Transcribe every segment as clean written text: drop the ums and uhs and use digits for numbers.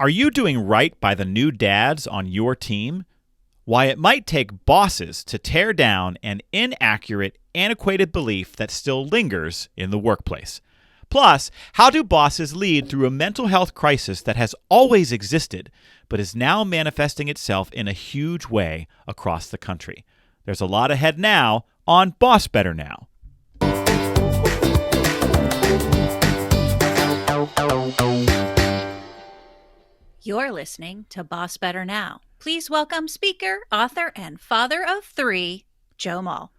Are you doing right by the new dads on your team? Why it might take bosses to tear down an inaccurate, antiquated belief that still lingers in the workplace. Plus, how do bosses lead through a mental health crisis that has always existed, but is now manifesting itself in a huge way across the country? There's a lot ahead now on BossBetter Now. You're listening to BossBetter Now. Please welcome speaker, author, and father of three, Joe Mull.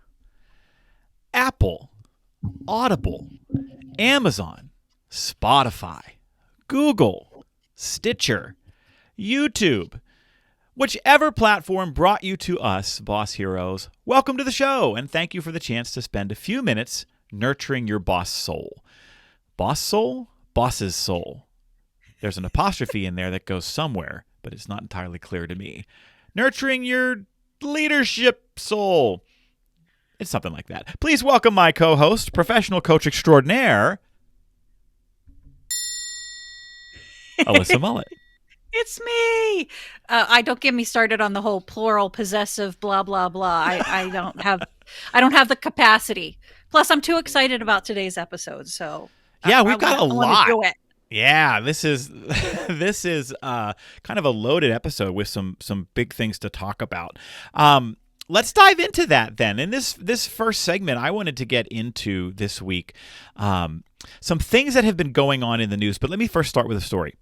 Apple, Audible, Amazon, Spotify, Google, Stitcher, YouTube. Whichever platform brought you to us, Boss Heroes, welcome to the show, and thank you for the chance to spend a few minutes nurturing your boss soul. Boss soul? Boss's soul. There's an apostrophe in there that goes somewhere, but it's not entirely clear to me. Nurturing your leadership soul. It's something like that. Please welcome my co-host, professional coach extraordinaire, Alyssa Mullet. It's me. Don't get me started on the whole plural possessive blah blah blah. I don't have the capacity. Plus, I'm too excited about today's episode. So yeah, we've got a lot. Do it. Yeah, this is kind of a loaded episode with some big things to talk about. Let's dive into that then. In this first segment, I wanted to get into this week some things that have been going on in the news. But let me first start with a story.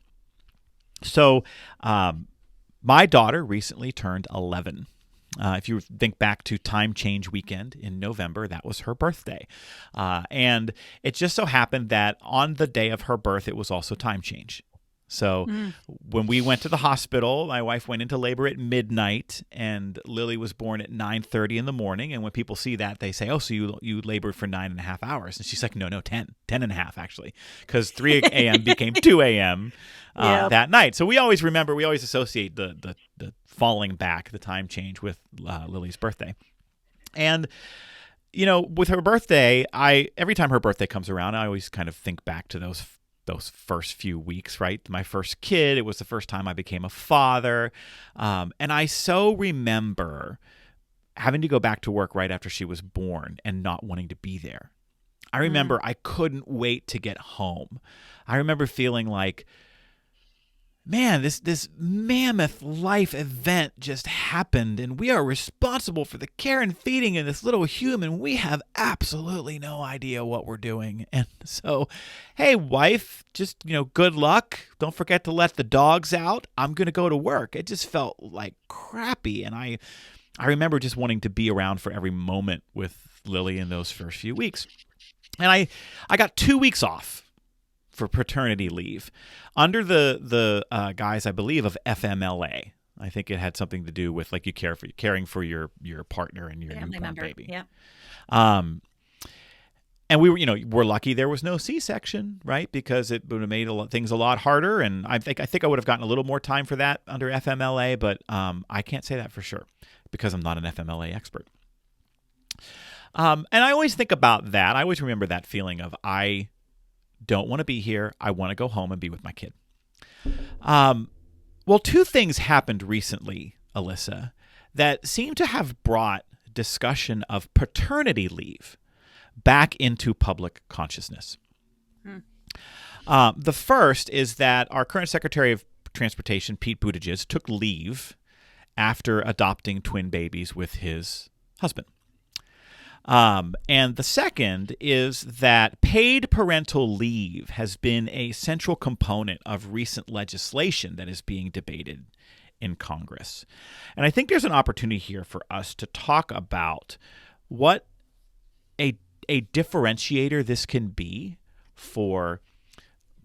So my daughter recently turned 11. If you think back to Time Change Weekend in November, that was her birthday. And it just so happened that on the day of her birth, it was also time change. So when we went to the hospital, my wife went into labor at midnight, and Lily was born at 9:30 in the morning. And when people see that, they say, oh, so you labored for 9.5 hours. And she's like, no, 10 and a half, actually, because 3 a.m. became 2 a.m. That night. So we always associate the falling back, the time change with Lily's birthday. And, you know, with her birthday, every time her birthday comes around, I always kind of think back to those first few weeks, right? My first kid, it was the first time I became a father. And I so remember having to go back to work right after she was born and not wanting to be there. I remember I couldn't wait to get home. I remember feeling like, man, this mammoth life event just happened, and we are responsible for the care and feeding of this little human. We have absolutely no idea what we're doing. And so, hey, wife, just, good luck. Don't forget to let the dogs out. I'm going to go to work. It just felt like crappy. And I remember just wanting to be around for every moment with Lily in those first few weeks. And I got 2 weeks off for paternity leave under the guise, I believe, of FMLA. I think it had something to do with like caring for your partner and your newborn baby. Yeah. And we're lucky there was no C-section, right? Because it would have made things a lot harder. And I think I would have gotten a little more time for that under FMLA, but I can't say that for sure because I'm not an FMLA expert. And I always think about that. I always remember that feeling of I don't want to be here. I want to go home and be with my kid. Well, two things happened recently, Alyssa, that seem to have brought discussion of paternity leave back into public consciousness. The first is that our current Secretary of Transportation, Pete Buttigieg, took leave after adopting twin babies with his husband. And the second is that paid parental leave has been a central component of recent legislation that is being debated in Congress. And I think there's an opportunity here for us to talk about what a differentiator this can be for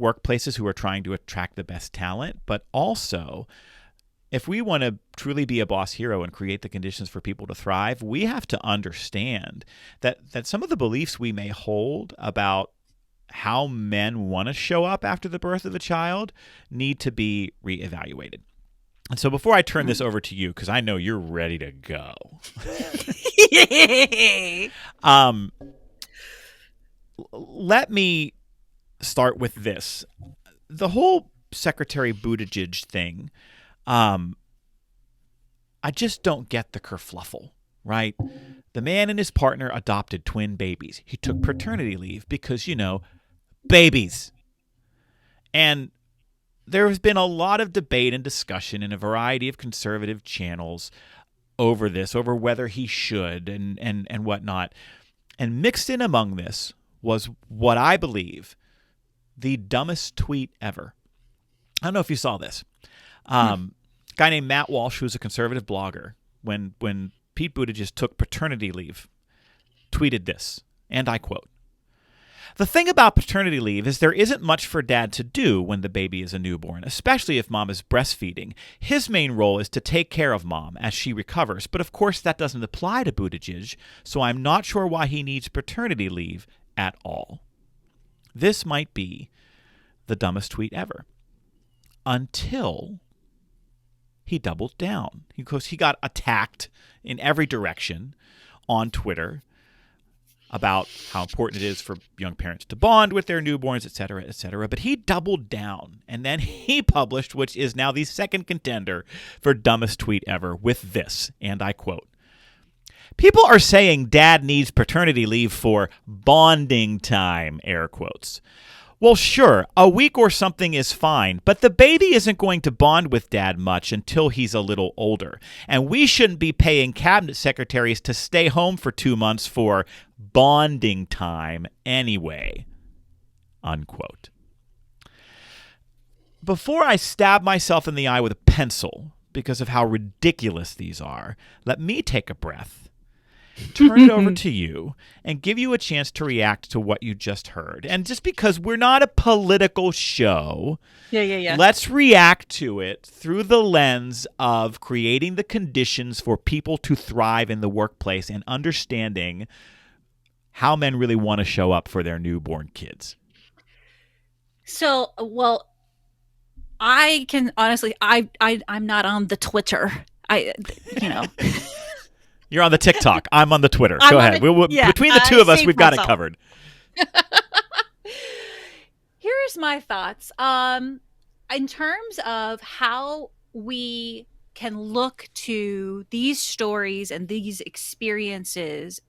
workplaces who are trying to attract the best talent, but also if we want to truly be a boss hero and create the conditions for people to thrive, we have to understand that some of the beliefs we may hold about how men want to show up after the birth of a child need to be reevaluated. And so before I turn this over to you, because I know you're ready to go, let me start with this. The whole Secretary Buttigieg thing, I just don't get the kerfluffle, right? The man and his partner adopted twin babies. He took paternity leave because, babies. And there has been a lot of debate and discussion in a variety of conservative channels over this, over whether he should and whatnot. And mixed in among this was what I believe the dumbest tweet ever. I don't know if you saw this. Guy named Matt Walsh, who's a conservative blogger, when Pete Buttigieg took paternity leave, tweeted this, and I quote, "The thing about paternity leave is there isn't much for dad to do when the baby is a newborn, especially if mom is breastfeeding. His main role is to take care of mom as she recovers, but of course that doesn't apply to Buttigieg, so I'm not sure why he needs paternity leave at all." This might be the dumbest tweet ever. Until he doubled down. Because he got attacked in every direction on Twitter about how important it is for young parents to bond with their newborns, et cetera, et cetera. But he doubled down, and then he published, which is now the second contender for dumbest tweet ever, with this, and I quote, "People are saying dad needs paternity leave for bonding time," air quotes. Well, sure, a week or something is fine, but the baby isn't going to bond with dad much until he's a little older. And we shouldn't be paying cabinet secretaries to stay home for 2 months for bonding time anyway. Unquote. Before I stab myself in the eye with a pencil because of how ridiculous these are, let me take a breath, turn it over to you, and give you a chance to react to what you just heard. And just because we're not a political show, let's react to it through the lens of creating the conditions for people to thrive in the workplace and understanding how men really want to show up for their newborn kids. So, well, I can honestly, I'm not on the Twitter. You're on the TikTok. I'm on the Twitter. Go ahead. Between the two of us, we've got it covered. Here's my thoughts. In terms of how we can look to these stories and these experiences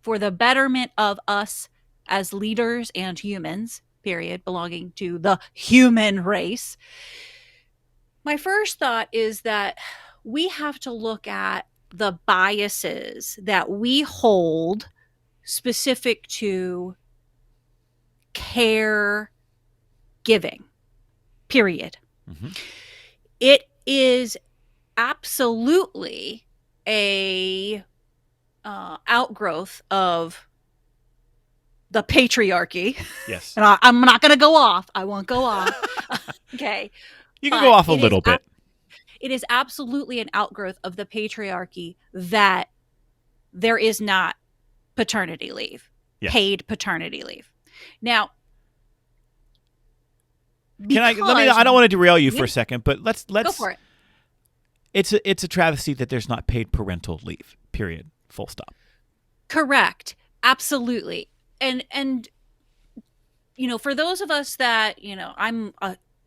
for the betterment of us as leaders and humans, period, belonging to the human race. My first thought is that we have to look at the biases that we hold specific to care giving, period. Mm-hmm. It is absolutely a outgrowth of the patriarchy. Yes. And I'm not going to go off. I won't go off. Okay. You can go off a little bit. It is absolutely an outgrowth of the patriarchy that there is not paternity leave, paid paternity leave. Now, I don't want to derail you for a second, but let's go for it. It's a travesty that there's not paid parental leave. Period. Full stop. Correct. Absolutely. And for those of us that, I'm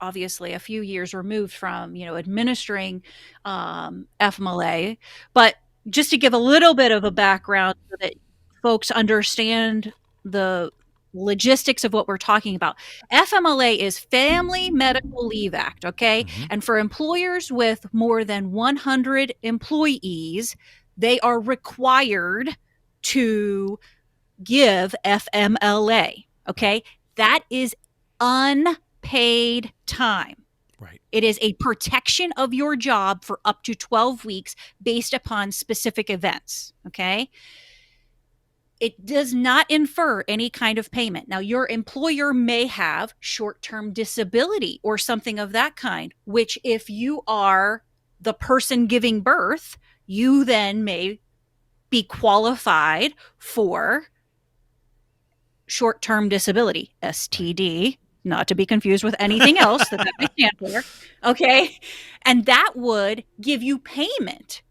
obviously a few years removed from, administering FMLA, but just to give a little bit of a background so that folks understand the logistics of what we're talking about. FMLA is Family Medical Leave Act, okay? Mm-hmm. And for employers with more than 100 employees, they are required to give FMLA, okay? That is unpaid time. Right. It is a protection of your job for up to 12 weeks based upon specific events, okay? It does not infer any kind of payment. Now, your employer may have short-term disability or something of that kind, which if you are the person giving birth, you then may be qualified for short-term disability, STD, not to be confused with anything else that may stand for, okay? And that would give you payment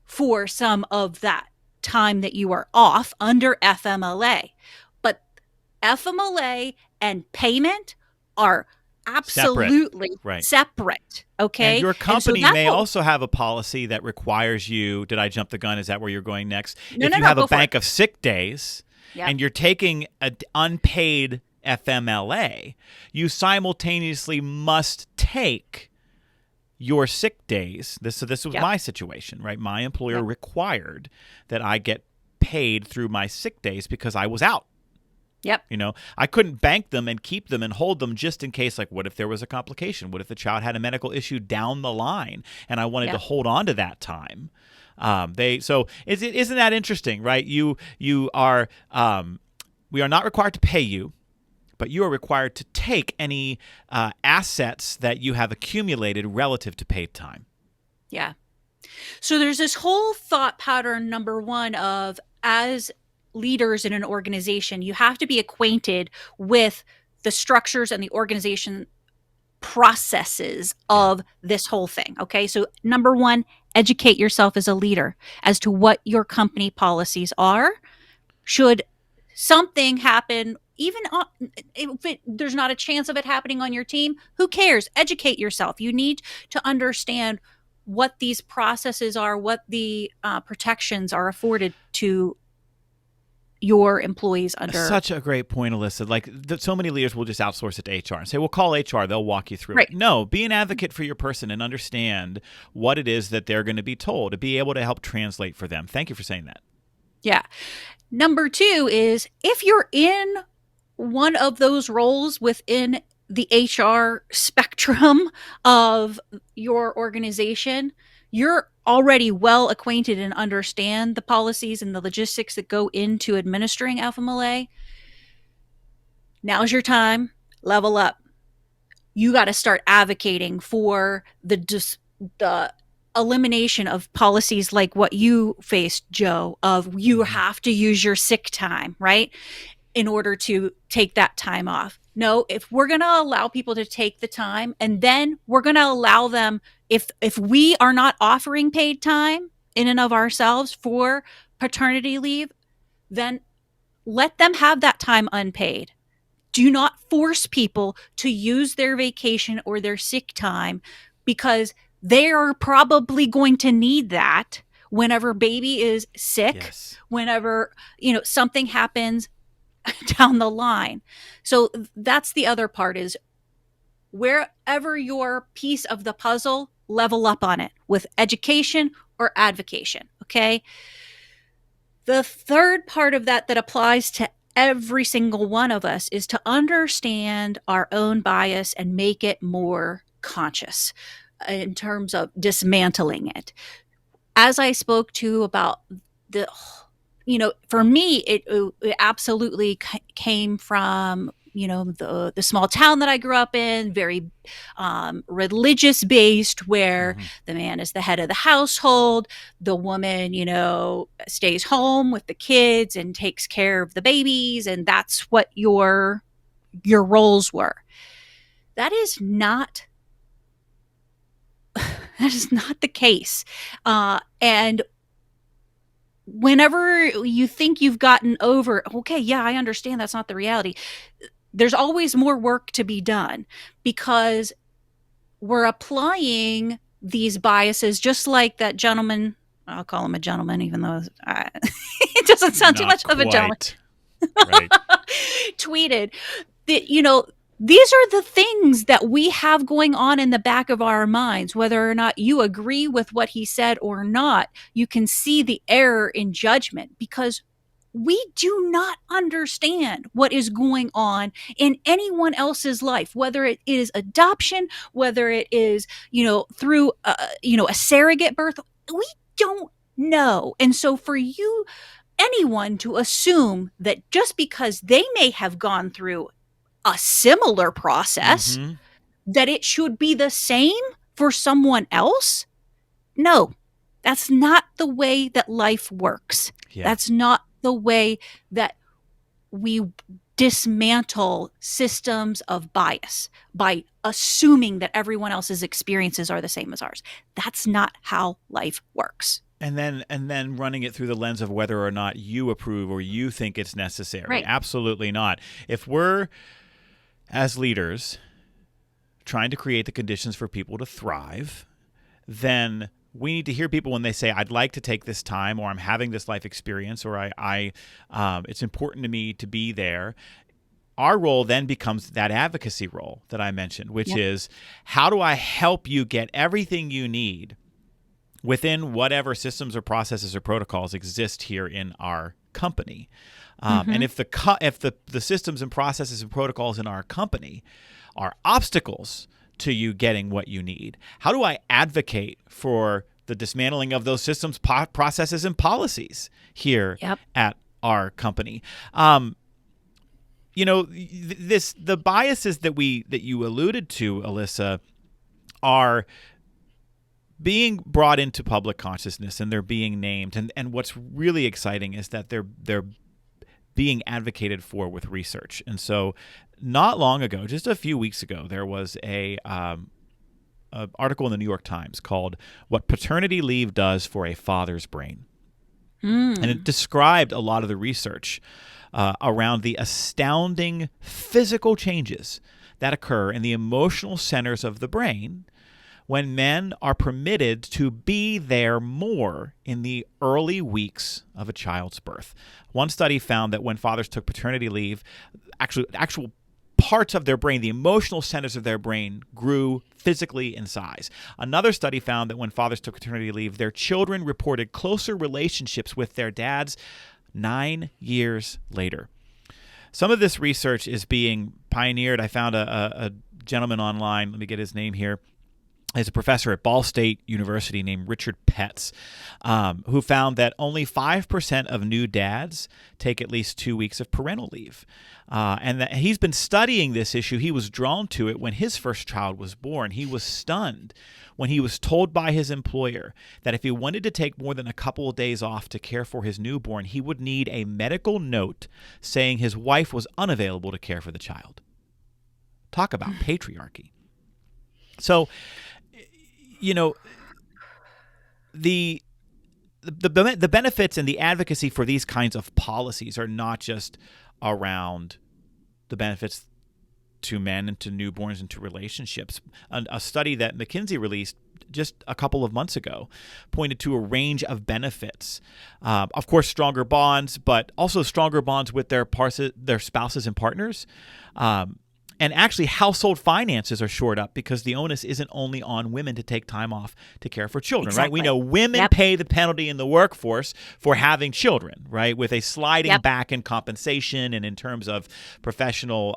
for some of that time that you are off under FMLA. But FMLA and payment are absolutely Right. separate. Okay. And your so company that's may what, also have a policy that requires you, did I jump the gun? Is that where you're going next? no, If no, you no, have a go for it. bank of sick days Yep. and you're taking an unpaid FMLA, you simultaneously must take your sick days. So this was Yep. my situation, right? My employer Yep. required that I get paid through my sick days because I was out. Yep. You know, I couldn't bank them and keep them and hold them just in case, like, what if there was a complication? What if the child had a medical issue down the line and I wanted to hold on to that time? Isn't that interesting, right? You are we are not required to pay you, but you are required to take any assets that you have accumulated relative to paid time. Yeah. So there's this whole thought pattern, number one, of as leaders in an organization, you have to be acquainted with the structures and the organization processes of this whole thing. Okay. So, number one, educate yourself as a leader as to what your company policies are. Should something happen, even if there's not a chance of it happening on your team, who cares? Educate yourself. You need to understand what these processes are, what the protections are afforded to your employees under. Such a great point, Alyssa. Like, so many leaders will just outsource it to HR and say, well, call HR. They'll walk you through Right. it. No, be an advocate for your person and understand what it is that they're going to be told, to be able to help translate for them. Thank you for saying that. Yeah. Number two is, if you're in one of those roles within the HR spectrum of your organization, you're already well acquainted and understand the policies and the logistics that go into administering FMLA. Now's your time. Level up. You got to start advocating for the elimination of policies like what you faced, Joe, of you have to use your sick time, right, in order to take that time off. No, if we're going to allow people to take the time, and then we're going to allow them, if we are not offering paid time in and of ourselves for paternity leave, then let them have that time unpaid. Do not force people to use their vacation or their sick time, because they are probably going to need that whenever baby is sick, whenever, something happens down the line. So that's the other part, is wherever your piece of the puzzle, level up on it with education or advocation. Okay. The third part of that applies to every single one of us is to understand our own bias and make it more conscious in terms of dismantling it. As I spoke to about for me, it absolutely came from, the small town that I grew up in, very religious based, where the man is the head of the household. The woman, stays home with the kids and takes care of the babies. And that's what your roles were. That is not the case. And whenever you think you've gotten over, okay, yeah, I understand that's not the reality, there's always more work to be done, because we're applying these biases, just like that gentleman. I'll call him a gentleman, even though it doesn't sound too much of a gentleman. Right. Tweeted that, these are the things that we have going on in the back of our minds. Whether or not you agree with what he said or not, you can see the error in judgment, because we do not understand what is going on in anyone else's life, whether it is adoption, whether it is, through, a surrogate birth. We don't know. And so for anyone to assume that just because they may have gone through a similar process, that it should be the same for someone else. No, that's not the way that life works. Yeah. That's not the way that we dismantle systems of bias by assuming that everyone else's experiences are the same as ours. That's not how life works. And then running it through the lens of whether or not you approve or you think it's necessary. Right. Absolutely not. If we're, as leaders, trying to create the conditions for people to thrive, then we need to hear people when they say, I'd like to take this time, or I'm having this life experience, or it's important to me to be there. Our role then becomes that advocacy role that I mentioned, which is, how do I help you get everything you need within whatever systems or processes or protocols exist here in our company? And if the systems and processes and protocols in our company are obstacles to you getting what you need, how do I advocate for the dismantling of those systems, processes, and policies here at our company? The biases that you alluded to, Alyssa, are being brought into public consciousness, and they're being named. And what's really exciting is that they're being advocated for with research. And so, not long ago, just a few weeks ago, there was a article in the New York Times called "What Paternity Leave Does for a Father's Brain," and it described a lot of the research around the astounding physical changes that occur in the emotional centers of the brain when men are permitted to be there more in the early weeks of a child's birth. One study found that when fathers took paternity leave, actual parts of their brain, the emotional centers of their brain, grew physically in size. Another study found that when fathers took paternity leave, their children reported closer relationships with their dads 9 years later. Some of this research is being pioneered. I found a gentleman online, let me get his name here. He's a professor at Ball State University named Richard Petz, who found that only 5% of new dads take at least 2 weeks of parental leave. And that he's been studying this issue. He was drawn to it when his first child was born. He was stunned when he was told by his employer that if he wanted to take more than a couple of days off to care for his newborn, he would need a medical note saying his wife was unavailable to care for the child. Talk about patriarchy. So, the benefits and the advocacy for these kinds of policies are not just around the benefits to men and to newborns and to relationships. A study that McKinsey released just a couple of months ago pointed to a range of benefits. Of course, stronger bonds, but also stronger bonds with their spouses and partners. And actually, household finances are shored up because the onus isn't only on women to take time off to care for children, right? We know women pay the penalty in the workforce for having children, right? With a sliding back in compensation and in terms of professional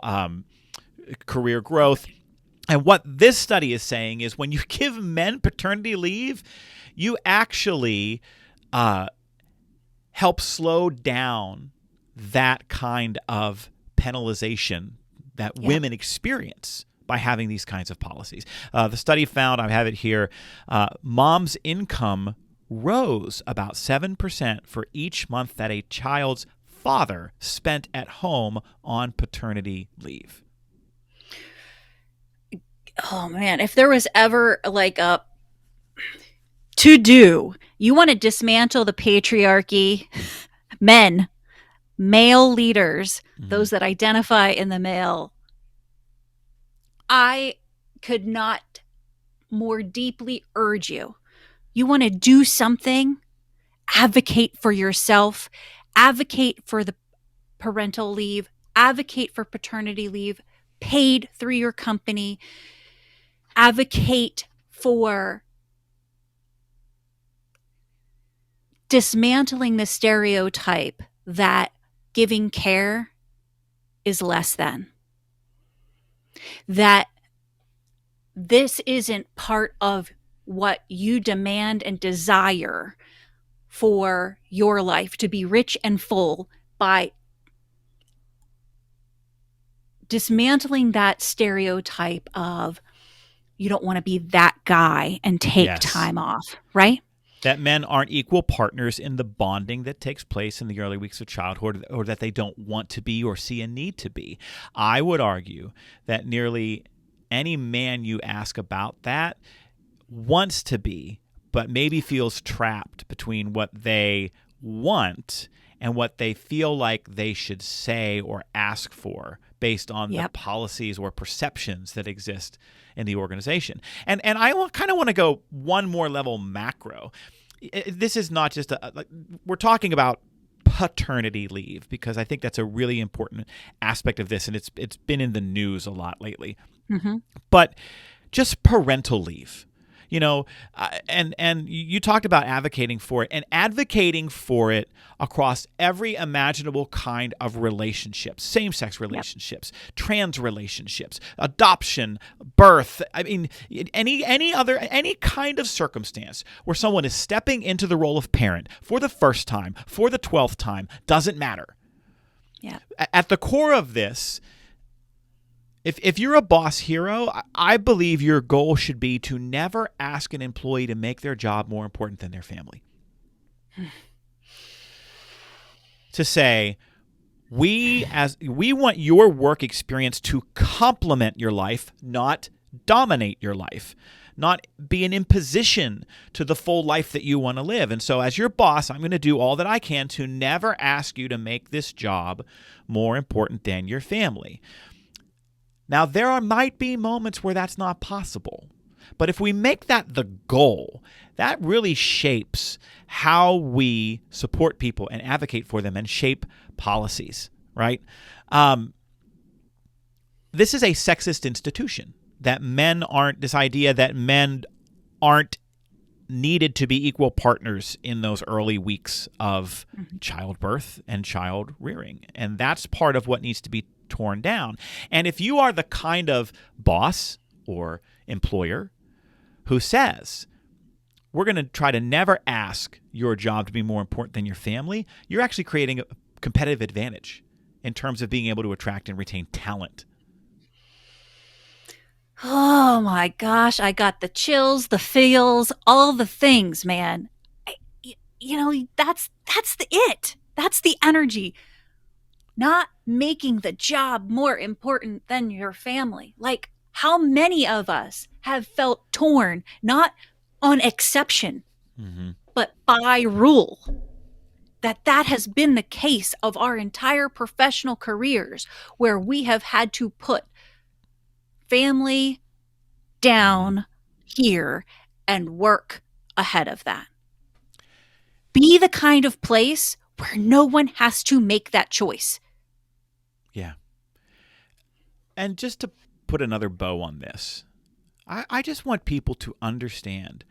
career growth. And what this study is saying is when you give men paternity leave, you actually help slow down that kind of penalization that women experience by having these kinds of policies. The study found, I have it here, mom's income rose about 7% for each month that a child's father spent at home on paternity leave. Oh man, if there was ever like a to-do, you want to dismantle the patriarchy, male leaders, those that identify in the male, I could not more deeply urge you. You want to do something, advocate for yourself, advocate for the parental leave, advocate for paternity leave, paid through your company, advocate for dismantling the stereotype that giving care is less than. That this isn't part of what you demand and desire for your life to be rich and full by dismantling that stereotype of you don't want to be that guy and take time off, right? That men aren't equal partners in the bonding that takes place in the early weeks of childhood, or that they don't want to be or see a need to be. I would argue that nearly any man you ask about that wants to be, but maybe feels trapped between what they want and what they feel like they should say or ask for based on the Yep. policies or perceptions that exist in the organization. And I kind of want to go one more level macro. This is not just we're talking about paternity leave, because I think that's a really important aspect of this, and it's been in the news a lot lately. Mm-hmm. But just parental leave, and you talked about advocating for it, and advocating for it across every imaginable kind of relationships, same-sex relationships, trans relationships, adoption, birth. I mean, any kind of circumstance where someone is stepping into the role of parent for the first time, for the 12th time, doesn't matter. Yeah. At the core of this, if you're a boss hero, I believe your goal should be to never ask an employee to make their job more important than their family. To say, we want your work experience to complement your life, not dominate your life, not be an imposition to the full life that you want to live. And so as your boss, I'm going to do all that I can to never ask you to make this job more important than your family. Now, there might be moments where that's not possible. But if we make that the goal, that really shapes how we support people and advocate for them and shape policies, right? This is a sexist institution, this idea that men aren't needed to be equal partners in those early weeks of childbirth and child rearing. And that's part of what needs to be torn down. And if you are the kind of boss or employer who says, we're going to try to never ask your job to be more important than your family, you're actually creating a competitive advantage in terms of being able to attract and retain talent. Oh my gosh, I got the chills, the feels, all the things, man. That's it. That's the energy. Not making the job more important than your family. Like, how many of us have felt torn, not on exception, but by rule? That has been the case of our entire professional careers, where we have had to put family down here and work ahead of that. Be the kind of place where no one has to make that choice. Yeah. And just to put another bow on this, I just want people to understand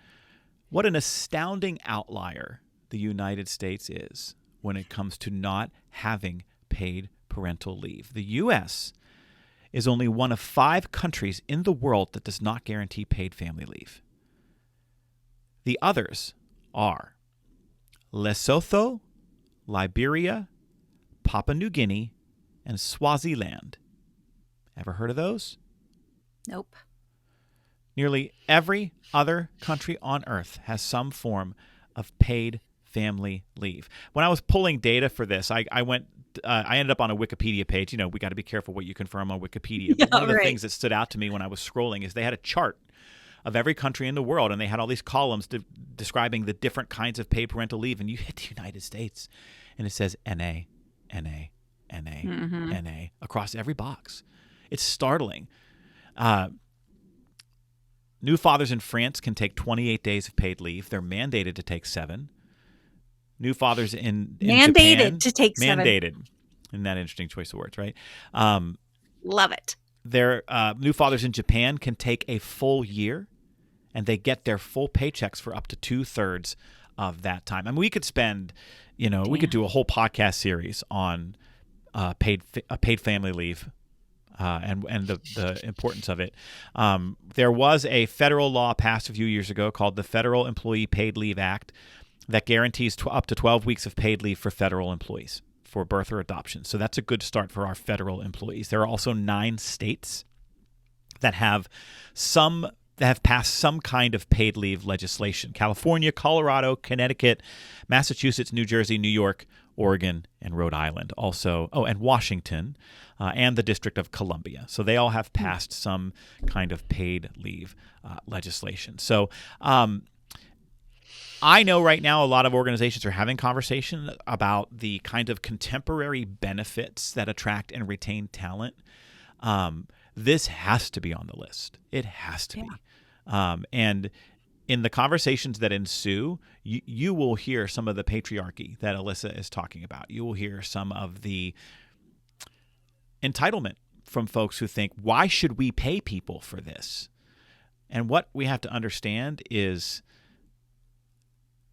what an astounding outlier the United States is when it comes to not having paid parental leave. The U.S. is only one of 5 countries in the world that does not guarantee paid family leave. The others are Lesotho, Liberia, Papua New Guinea, and Swaziland. Ever heard of those? Nope. Nearly every other country on earth has some form of paid family leave. When I was pulling data for this, I ended up on a Wikipedia page. We got to be careful what you confirm on Wikipedia. But one of the things that stood out to me when I was scrolling is they had a chart of every country in the world, and they had all these columns describing the different kinds of paid parental leave. And you hit the United States, and it says NA, NA, NA, NA across every box. It's startling. New fathers in France can take 28 days of paid leave. They're mandated to take 7. New fathers in Japan, to take 7. Mandated. Isn't that an interesting choice of words, right? Love it. Their new fathers in Japan can take a full year, and they get their full paychecks for up to 2/3 of that time. I mean, we could spend, we could do a whole podcast series on paid family leave. And the importance of it. There was a federal law passed a few years ago called the Federal Employee Paid Leave Act that guarantees up to 12 weeks of paid leave for federal employees for birth or adoption. So that's a good start for our federal employees. There are also 9 states that have passed some kind of paid leave legislation: California, Colorado, Connecticut, Massachusetts, New Jersey, New York, Oregon, and Rhode Island. Also, and Washington, and the District of Columbia. So they all have passed some kind of paid leave legislation. So I know right now a lot of organizations are having conversation about the kind of contemporary benefits that attract and retain talent. This has to be on the list. It has to be. And in the conversations that ensue, you will hear some of the patriarchy that Alyssa is talking about. You will hear some of the entitlement from folks who think, why should we pay people for this? And what we have to understand is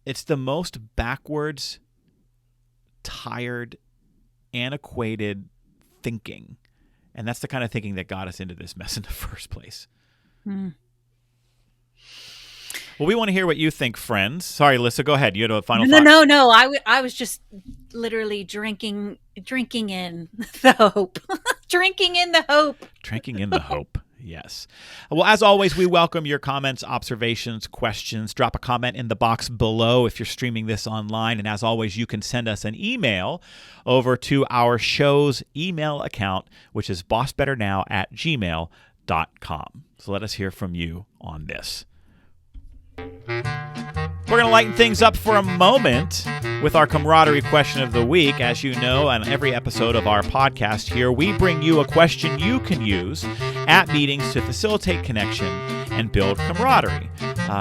it's the most backwards, tired, antiquated thinking. And that's the kind of thinking that got us into this mess in the first place. Well, we want to hear what you think, friends. Sorry, Alyssa, go ahead. You had a final thought. No. I was just literally drinking in the hope. Drinking in the hope. Drinking in the hope. Yes. Well, as always, we welcome your comments, observations, questions. Drop a comment in the box below if you're streaming this online. And as always, you can send us an email over to our show's email account, which is bossbetternow@gmail.com. So let us hear from you on this. We're going to lighten things up for a moment with our camaraderie question of the week. As you know, on every episode of our podcast here, we bring you a question you can use at meetings to facilitate connection and build camaraderie.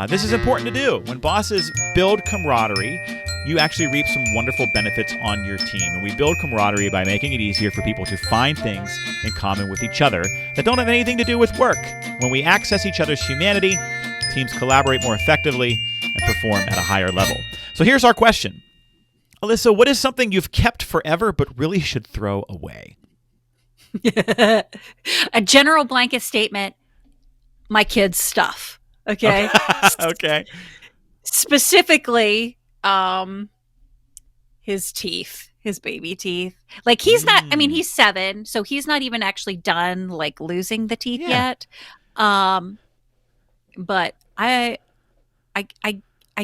This is important to do. When bosses build camaraderie, you actually reap some wonderful benefits on your team. And we build camaraderie by making it easier for people to find things in common with each other that don't have anything to do with work. When we access each other's humanity, teams collaborate more effectively and perform at a higher level. So here's our question. Alyssa, what is something you've kept forever but really should throw away? A general blanket statement, my kids' stuff. Okay? Okay. Specifically, his teeth, his baby teeth. Like he's not, I mean, he's 7, so he's not even actually done like losing the teeth yet. But I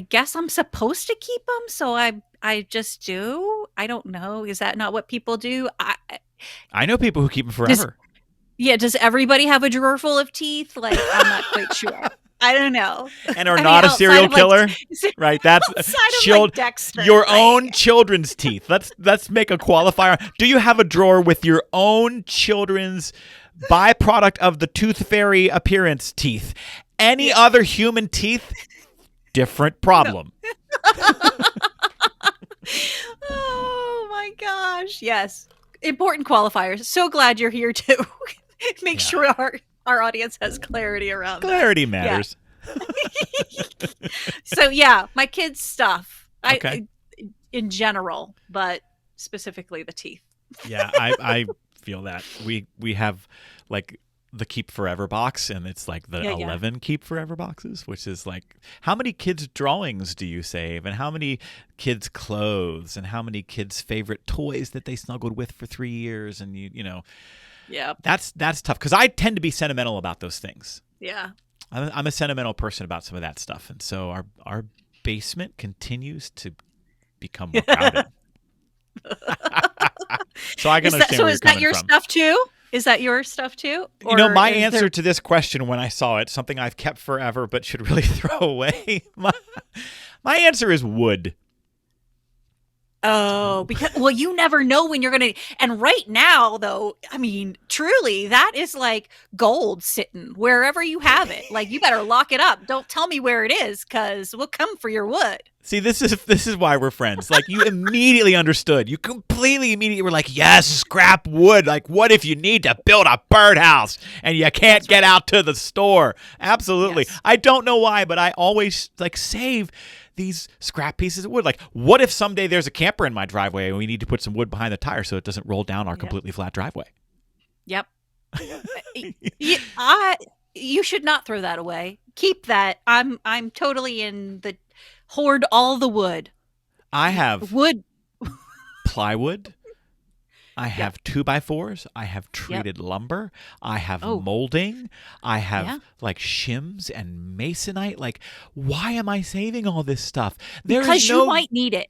guess I'm supposed to keep them, so I just do. I don't know. Is that not what people do? I know people who keep them forever. Does everybody have a drawer full of teeth? Like, I'm not quite sure. I don't know. And are not a serial killer, right? That's Dexter, your own children's teeth. Let's make a qualifier. Do you have a drawer with your own children's byproduct of the tooth fairy appearance teeth? Any other human teeth? Different problem. No. Oh my gosh. Yes. Important qualifiers. So glad you're here to make sure our audience has clarity around Clarity matters. Yeah. So my kids' stuff. In general, but specifically the teeth. Yeah, I feel that. We have like the Keep Forever box, and it's like the 11 Keep Forever boxes, which is like, how many kids' drawings do you save, and how many kids' clothes, and how many kids' favorite toys that they snuggled with for 3 years, and you know, that's tough because I tend to be sentimental about those things. Yeah, I'm a sentimental person about some of that stuff, and so our basement continues to become more crowded. So I can understand where you're coming from. So is that your stuff too? Is that your stuff too? Or my answer to this question when I saw it, something I've kept forever but should really throw away, my answer is wood. Oh, because you never know when you're going to. And right now, though, I mean, truly, that is like gold sitting wherever you have it. Like, you better lock it up. Don't tell me where it is, because we'll come for your wood. See, this is why we're friends. Like, you immediately understood. You immediately were like, yes, scrap wood. Like, what if you need to build a birdhouse and you can't get out to the store? Absolutely. Yes. I don't know why, but I always like save these scrap pieces of wood. Like, what if someday there's a camper in my driveway and we need to put some wood behind the tire so it doesn't roll down our completely flat driveway? Yep. You should not throw that away. Keep that. I'm totally in the hoard all the wood. I have wood, plywood. I have 2x4s. I have treated lumber. I have molding. I have like shims and masonite. Like, why am I saving all this stuff? Because you might need it.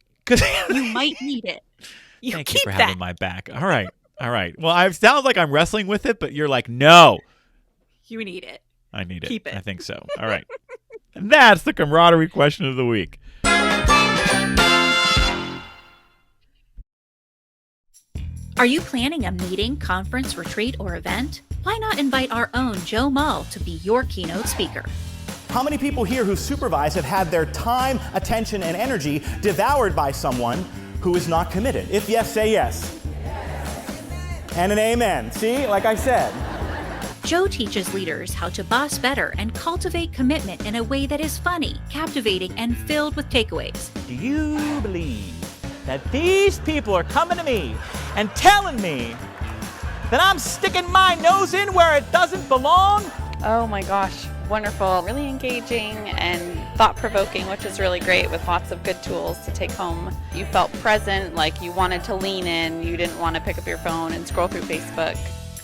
You might need it. Thank you for having my back. All right. Well, it sounds like I'm wrestling with it, but you're like, no. You need it. I need it. Keep it. I think so. All right. And that's the camaraderie question of the week. Are you planning a meeting, conference, retreat, or event? Why not invite our own Joe Mull to be your keynote speaker? How many people here who supervise have had their time, attention, and energy devoured by someone who is not committed? If yes, say yes. And an amen. See, like I said. Joe teaches leaders how to boss better and cultivate commitment in a way that is funny, captivating, and filled with takeaways. Do you believe that these people are coming to me and telling me that I'm sticking my nose in where it doesn't belong? Oh my gosh, wonderful. Really engaging and thought-provoking, which is really great, with lots of good tools to take home. You felt present, like you wanted to lean in. You didn't want to pick up your phone and scroll through Facebook.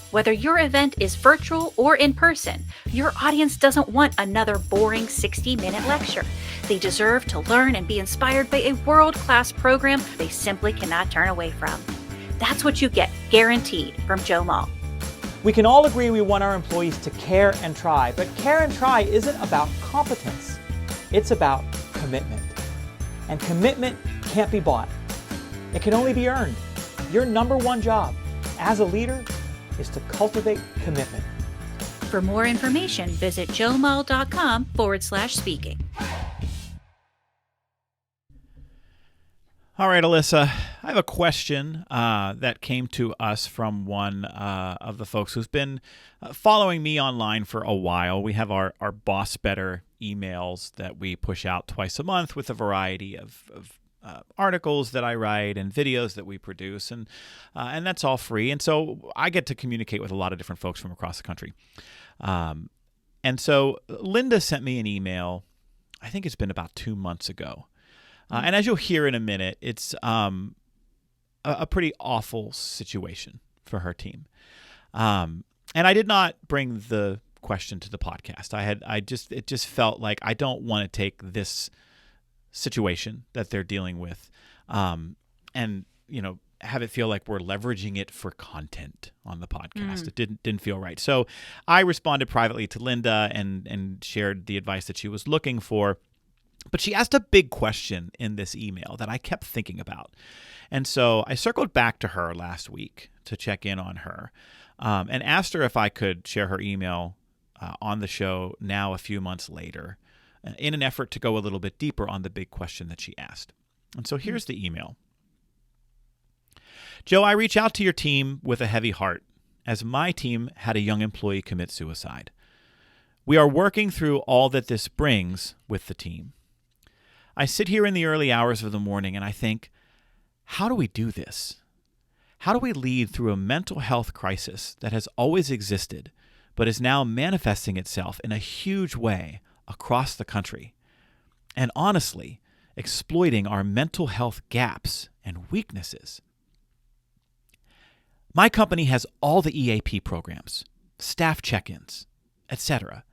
Whether your event is virtual or in person, your audience doesn't want another boring 60-minute lecture. They deserve to learn and be inspired by a world-class program they simply cannot turn away from. That's what you get, guaranteed, from Joe Mull. We can all agree we want our employees to care and try, but care and try isn't about competence. It's about commitment. And commitment can't be bought. It can only be earned. Your number one job as a leader is to cultivate commitment. For more information, visit joemull.com/speaking. All right, Alyssa, I have a question that came to us from one of the folks who's been following me online for a while. We have our BossBetter emails that we push out twice a month with a variety of articles that I write and videos that we produce, and that's all free. And so I get to communicate with a lot of different folks from across the country. And so Linda sent me an email, I think it's been about 2 months ago. And as you'll hear in a minute, it's a pretty awful situation for her team. And I did not bring the question to the podcast. It just felt like I don't want to take this situation that they're dealing with and have it feel like we're leveraging it for content on the podcast. It didn't feel right. So I responded privately to Linda and shared the advice that she was looking for. But she asked a big question in this email that I kept thinking about. And so I circled back to her last week to check in on her and asked her if I could share her email on the show now a few months later in an effort to go a little bit deeper on the big question that she asked. And so here's the email. Joe, I reach out to your team with a heavy heart as my team had a young employee commit suicide. We are working through all that this brings with the team. I sit here in the early hours of the morning and I think, how do we do this? How do we lead through a mental health crisis that has always existed, but is now manifesting itself in a huge way across the country, and honestly, exploiting our mental health gaps and weaknesses? My company has all the EAP programs, staff check-ins, etc.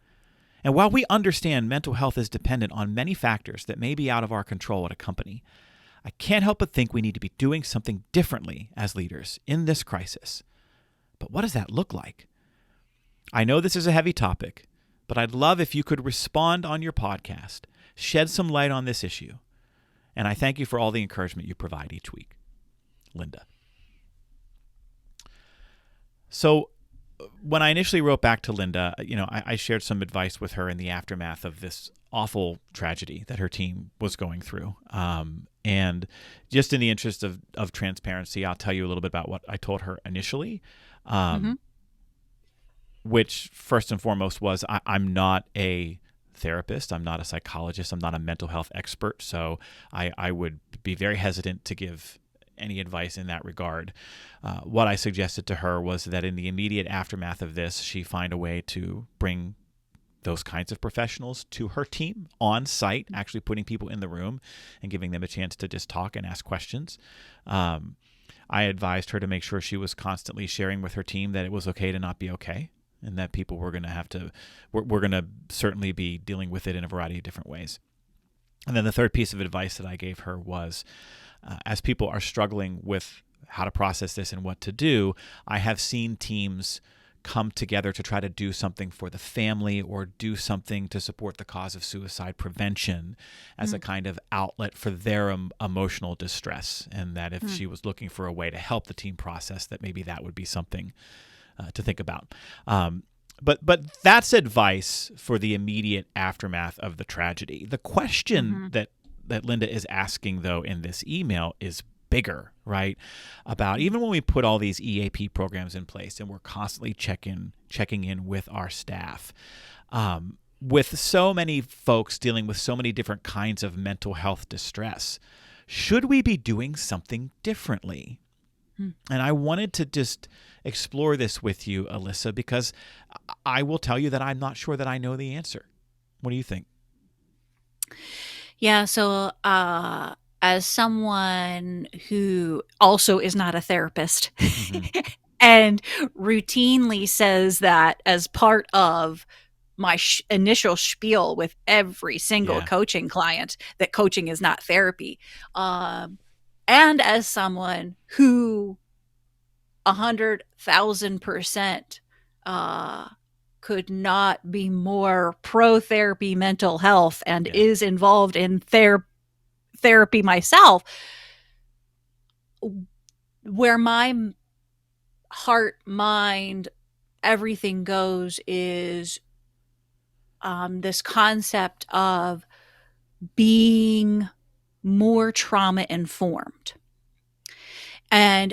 And while we understand mental health is dependent on many factors that may be out of our control at a company, I can't help but think we need to be doing something differently as leaders in this crisis. But what does that look like? I know this is a heavy topic, but I'd love if you could respond on your podcast, shed some light on this issue. And I thank you for all the encouragement you provide each week. Linda. So when I initially wrote back to Linda, I shared some advice with her in the aftermath of this awful tragedy that her team was going through. And just in the interest of transparency, I'll tell you a little bit about what I told her initially, which first and foremost was I'm not a therapist. I'm not a psychologist. I'm not a mental health expert. So I would be very hesitant to give any advice in that regard. What I suggested to her was that in the immediate aftermath of this, she find a way to bring those kinds of professionals to her team on site, actually putting people in the room and giving them a chance to just talk and ask questions. I advised her to make sure she was constantly sharing with her team that it was okay to not be okay, and that people were going to we're going to certainly be dealing with it in a variety of different ways. And then the third piece of advice that I gave her was, as people are struggling with how to process this and what to do, I have seen teams come together to try to do something for the family or do something to support the cause of suicide prevention as a kind of outlet for their emotional distress. And that if she was looking for a way to help the team process, that maybe that would be something to think about. But that's advice for the immediate aftermath of the tragedy. The question that Linda is asking, though, in this email is bigger, right? About even when we put all these EAP programs in place and we're constantly checking in with our staff, with so many folks dealing with so many different kinds of mental health distress, should we be doing something differently? And I wanted to just explore this with you, Alyssa, because I will tell you that I'm not sure that I know the answer. What do you think? Yeah, so as someone who also is not a therapist and routinely says that as part of my initial spiel with every single coaching client, that coaching is not therapy. And as someone who 100,000% could not be more pro therapy mental health and is involved in therapy myself, where my heart, mind, everything goes is this concept of being more trauma informed. And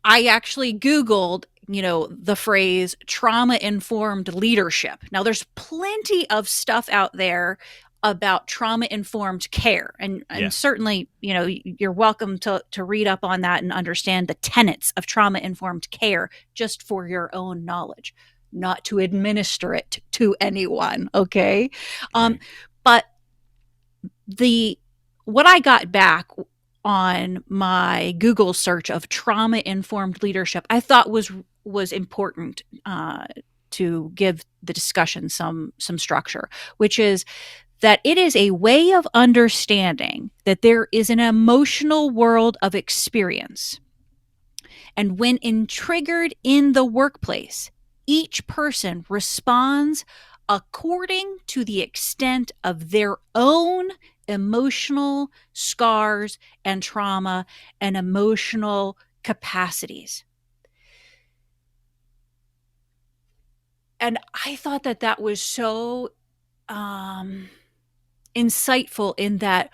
I actually Googled, the phrase trauma-informed leadership. Now, there's plenty of stuff out there about trauma-informed care. And certainly, you're welcome to read up on that and understand the tenets of trauma-informed care just for your own knowledge, not to administer it to anyone, okay? But what I got back on my Google search of trauma-informed leadership, I thought was important to give the discussion some structure, which is that it is a way of understanding that there is an emotional world of experience. And when triggered in the workplace, each person responds according to the extent of their own emotional scars and trauma and emotional capacities. And I thought that was so insightful, in that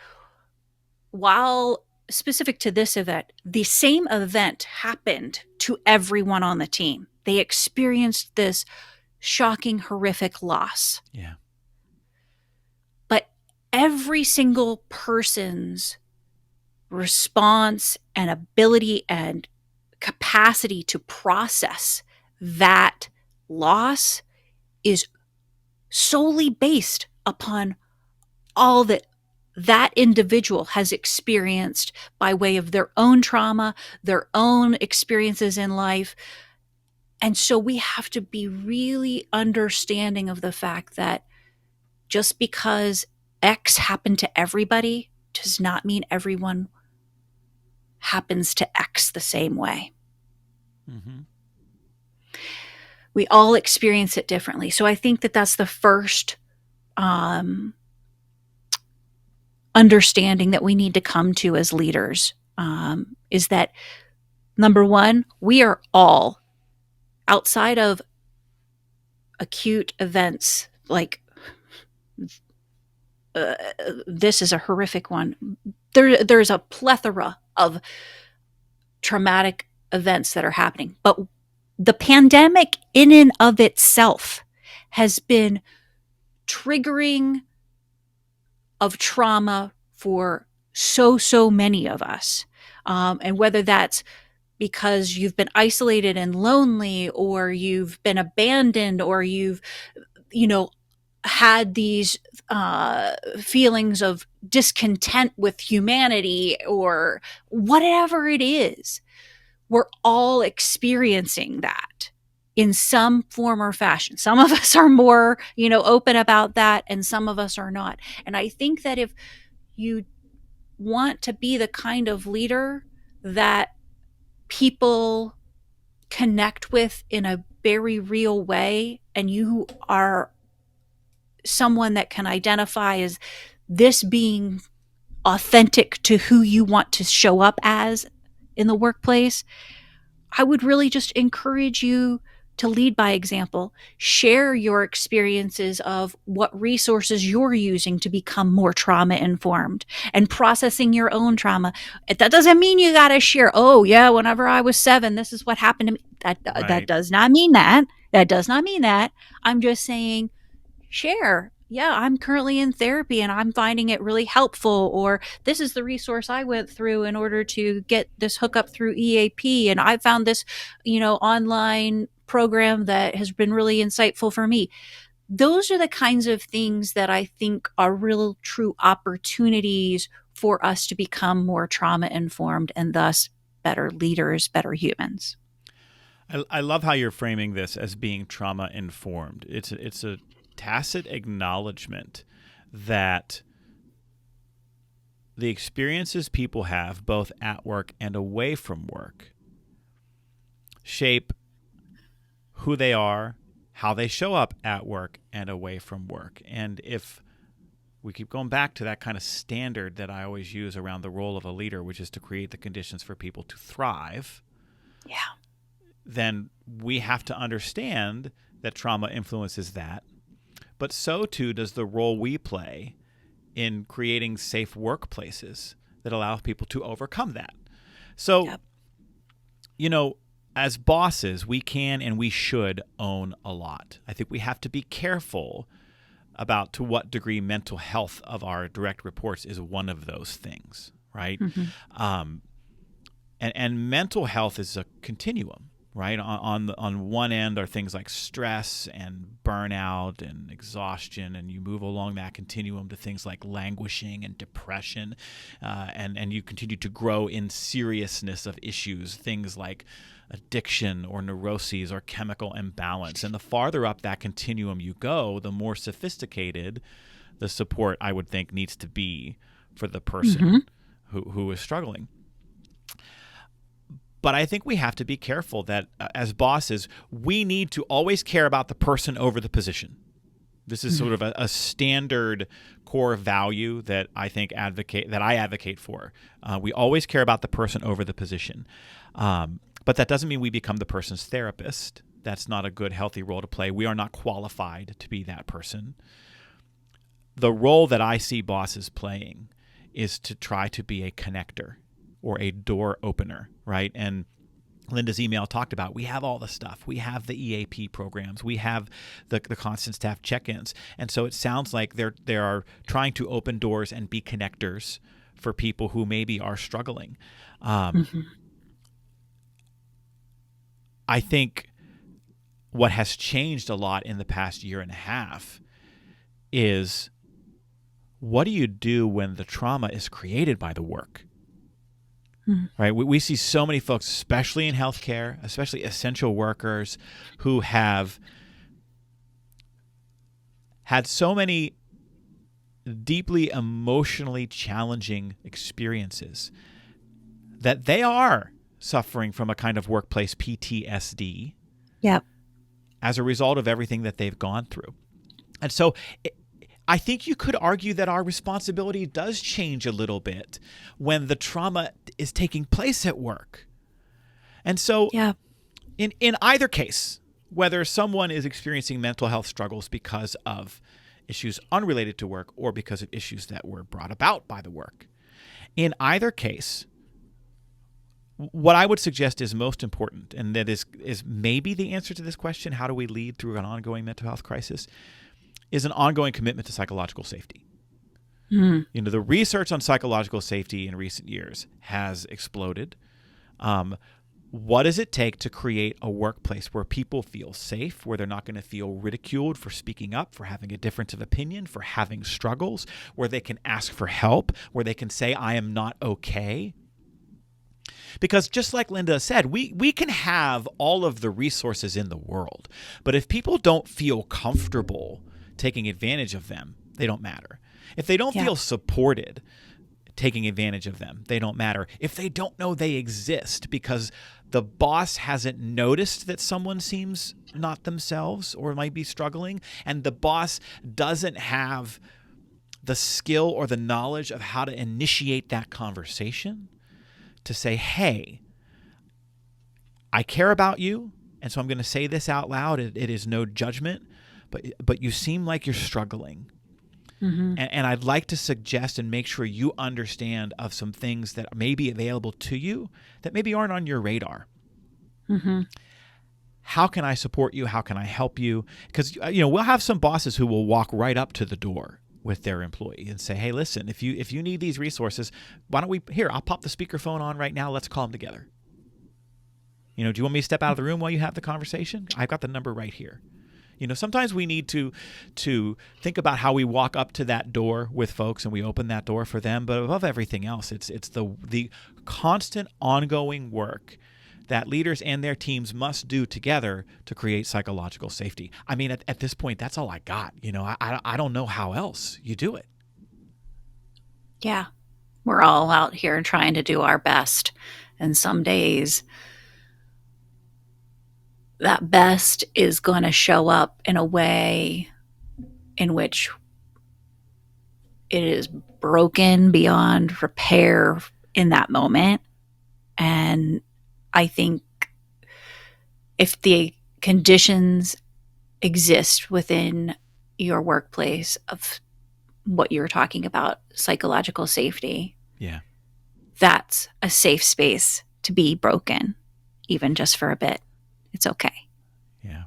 while specific to this event, the same event happened to everyone on the team. They experienced this shocking, horrific loss. Yeah. But every single person's response and ability and capacity to process that loss is solely based upon all that individual has experienced by way of their own trauma, their own experiences in life. And so we have to be really understanding of the fact that just because X happened to everybody does not mean everyone happens to X the same way. Mm-hmm. We all experience it differently. So I think that's the first understanding that we need to come to as leaders, is that, number one, we are all, outside of acute events like this is a horrific one, there's a plethora of traumatic events that are happening. But the pandemic in and of itself has been triggering of trauma for so many of us. And whether that's because you've been isolated and lonely, or you've been abandoned, or you've, had these feelings of discontent with humanity, or whatever it is, we're all experiencing that in some form or fashion. Some of us are more, open about that, and some of us are not. And I think that if you want to be the kind of leader that people connect with in a very real way, and you are someone that can identify as this being authentic to who you want to show up as in the workplace, I would really just encourage you to lead by example. Share your experiences of what resources you're using to become more trauma informed and processing your own trauma. That doesn't mean you got to share, oh, yeah, whenever I was 7, this is what happened to me. That does not mean that. That does not mean that. I'm just saying, share. Yeah, I'm currently in therapy and I'm finding it really helpful, or this is the resource I went through in order to get this hookup through EAP, and I found this, online program that has been really insightful for me. Those are the kinds of things that I think are real true opportunities for us to become more trauma informed and thus better leaders, better humans. I love how you're framing this as being trauma informed. It's a tacit acknowledgement that the experiences people have both at work and away from work shape who they are, how they show up at work and away from work. And if we keep going back to that kind of standard that I always use around the role of a leader, which is to create the conditions for people to thrive, then we have to understand that trauma influences that. But so too does the role we play in creating safe workplaces that allow people to overcome that. So, as bosses, we can and we should own a lot. I think we have to be careful about to what degree mental health of our direct reports is one of those things, right? Mm-hmm. And mental health is a continuum. Right? On one end are things like stress and burnout and exhaustion, and you move along that continuum to things like languishing and depression, and you continue to grow in seriousness of issues, things like addiction or neuroses or chemical imbalance. And the farther up that continuum you go, the more sophisticated the support, I would think, needs to be for the person who is struggling. But I think we have to be careful that as bosses, we need to always care about the person over the position. This is sort of a standard core value that I advocate for. We always care about the person over the position. But that doesn't mean we become the person's therapist. That's not a good, healthy role to play. We are not qualified to be that person. The role that I see bosses playing is to try to be a connector or a door opener, right? And Linda's email talked about, we have all the stuff. We have the EAP programs. We have the constant staff check-ins. And so it sounds like they are trying to open doors and be connectors for people who maybe are struggling. I think what has changed a lot in the past year and a half is, what do you do when the trauma is created by the work? Right? We see so many folks, especially in healthcare, especially essential workers, who have had so many deeply emotionally challenging experiences that they are suffering from a kind of workplace PTSD as a result of everything that they've gone through. And so I think you could argue that our responsibility does change a little bit when the trauma is taking place at work. And so in either case, whether someone is experiencing mental health struggles because of issues unrelated to work or because of issues that were brought about by the work, in either case, what I would suggest is most important, and that is maybe the answer to this question, how do we lead through an ongoing mental health crisis, is an ongoing commitment to psychological safety. The research on psychological safety in recent years has exploded. What does it take to create a workplace where people feel safe, where they're not going to feel ridiculed for speaking up, for having a difference of opinion, for having struggles, where they can ask for help, where they can say, I am not okay? Because just like Linda said, we can have all of the resources in the world, but if people don't feel comfortable taking advantage of them, they don't matter. If they don't feel supported taking advantage of them, they don't matter. If they don't know they exist because the boss hasn't noticed that someone seems not themselves or might be struggling, and the boss doesn't have the skill or the knowledge of how to initiate that conversation to say, hey, I care about you, and so I'm going to say this out loud. It is no judgment, but you seem like you're struggling. Mm-hmm. And I'd like to suggest and make sure you understand of some things that may be available to you that maybe aren't on your radar. Mm-hmm. How can I support you? How can I help you? Because we'll have some bosses who will walk right up to the door with their employee and say, hey, listen, if you need these resources, why don't I'll pop the speakerphone on right now. Let's call them together. Do you want me to step out of the room while you have the conversation? I've got the number right here. Sometimes we need to think about how we walk up to that door with folks and we open that door for them. But above everything else, it's the constant ongoing work that leaders and their teams must do together to create psychological safety. I mean, at this point, that's all I got. I don't know how else you do it. Yeah. We're all out here trying to do our best. And some days that best is going to show up in a way in which it is broken beyond repair in that moment. And I think if the conditions exist within your workplace of what you're talking about, psychological safety, yeah, that's a safe space to be broken, even just for a bit. It's okay. Yeah.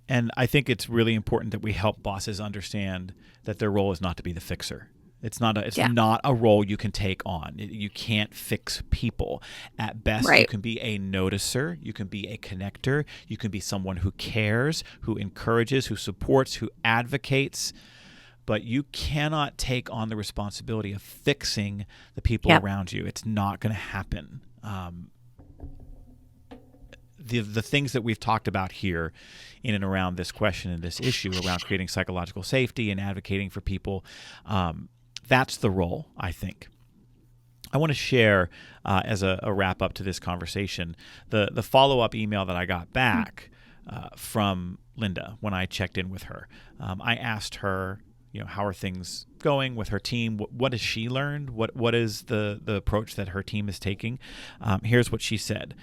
And I think it's really important that we help bosses understand that their role is not to be the fixer. It's not a role you can take on. You can't fix people. At best, right. You can be a noticer. You can be a connector. You can be someone who cares, who encourages, who supports, who advocates. But you cannot take on the responsibility of fixing the people around you. It's not going to happen. The things that we've talked about here in and around this question and this issue around creating psychological safety and advocating for people, that's the role, I think. I want to share as a wrap up to this conversation, the follow-up email that I got back from Linda when I checked in with her. I asked her, how are things going with her team? What has she learned? What is the approach that her team is taking? Here's what she said.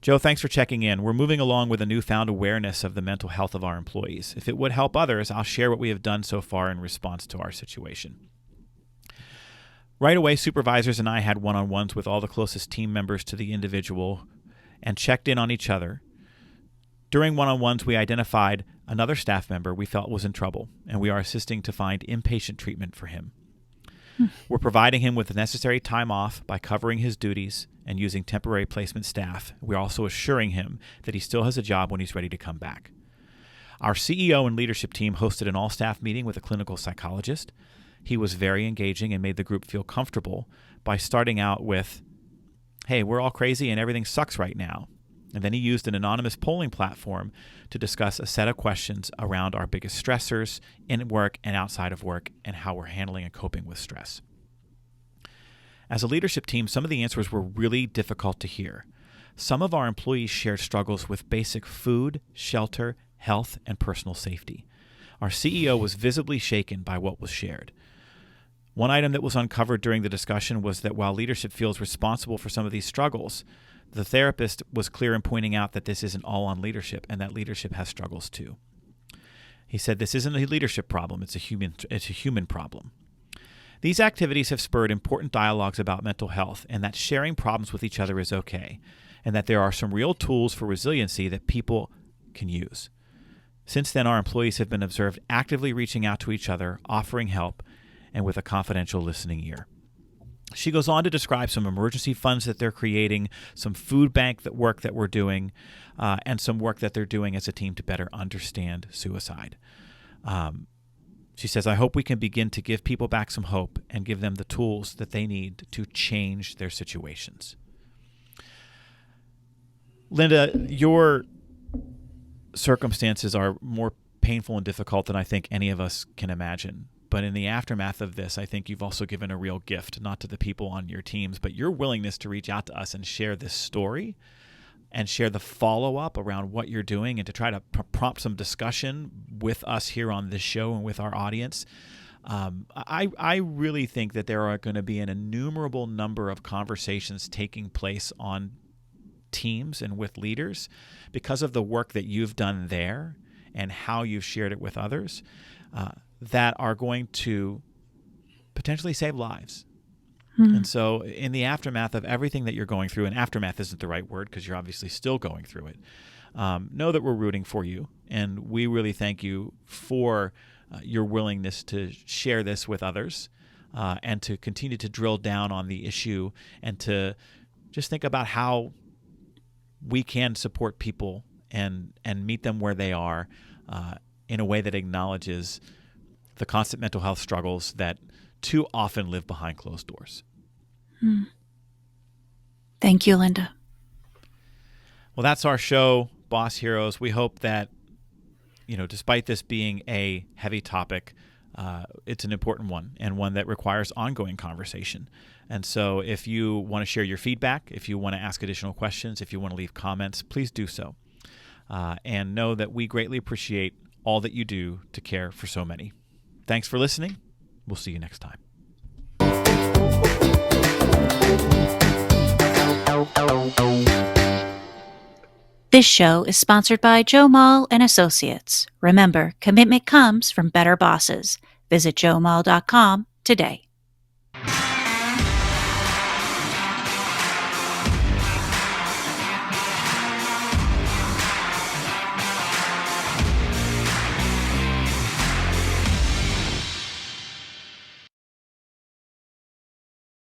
Joe, thanks for checking in. We're moving along with a newfound awareness of the mental health of our employees. If it would help others, I'll share what we have done so far in response to our situation. Right away, supervisors and I had one-on-ones with all the closest team members to the individual and checked in on each other. During one-on-ones, we identified another staff member we felt was in trouble, and we are assisting to find inpatient treatment for him. We're providing him with the necessary time off by covering his duties and using temporary placement staff. We're also assuring him that he still has a job when he's ready to come back. Our CEO and leadership team hosted an all-staff meeting with a clinical psychologist. He was very engaging and made the group feel comfortable by starting out with, hey, we're all crazy and everything sucks right now. And then he used an anonymous polling platform to discuss a set of questions around our biggest stressors in work and outside of work and how we're handling and coping with stress. As a leadership team, some of the answers were really difficult to hear. Some of our employees shared struggles with basic food, shelter, health, and personal safety. Our CEO was visibly shaken by what was shared. One item that was uncovered during the discussion was that while leadership feels responsible for some of these struggles, the therapist was clear in pointing out that this isn't all on leadership and that leadership has struggles too. He said this isn't a leadership problem, it's a human problem. These activities have spurred important dialogues about mental health and that sharing problems with each other is okay, and that there are some real tools for resiliency that people can use. Since then, our employees have been observed actively reaching out to each other, offering help, and with a confidential listening ear. She goes on to describe some emergency funds that they're creating, some food bank work that we're doing, and some work that they're doing as a team to better understand suicide. She says, I hope we can begin to give people back some hope and give them the tools that they need to change their situations. Linda, your circumstances are more painful and difficult than I think any of us can imagine. But in the aftermath of this, I think you've also given a real gift, not to the people on your teams, but your willingness to reach out to us and share this story and share the follow-up around what you're doing and to try to prompt some discussion with us here on this show and with our audience. I really think that there are going to be an innumerable number of conversations taking place on teams and with leaders because of the work that you've done there and how you've shared it with others that are going to potentially save lives. And so in the aftermath of everything that you're going through, and aftermath isn't the right word because you're obviously still going through it, know that we're rooting for you. And we really thank you for your willingness to share this with others and to continue to drill down on the issue and to just think about how we can support people and meet them where they are in a way that acknowledges the constant mental health struggles that too often live behind closed doors. Thank you, Linda. Well, that's our show, Boss Heroes. We hope that, despite this being a heavy topic, it's an important one and one that requires ongoing conversation. And so if you want to share your feedback, if you want to ask additional questions, if you want to leave comments, please do so. And know that we greatly appreciate all that you do to care for so many. Thanks for listening. We'll see you next time. This show is sponsored by Joe Mull and Associates. Remember, commitment comes from better bosses. Visit joemull.com today.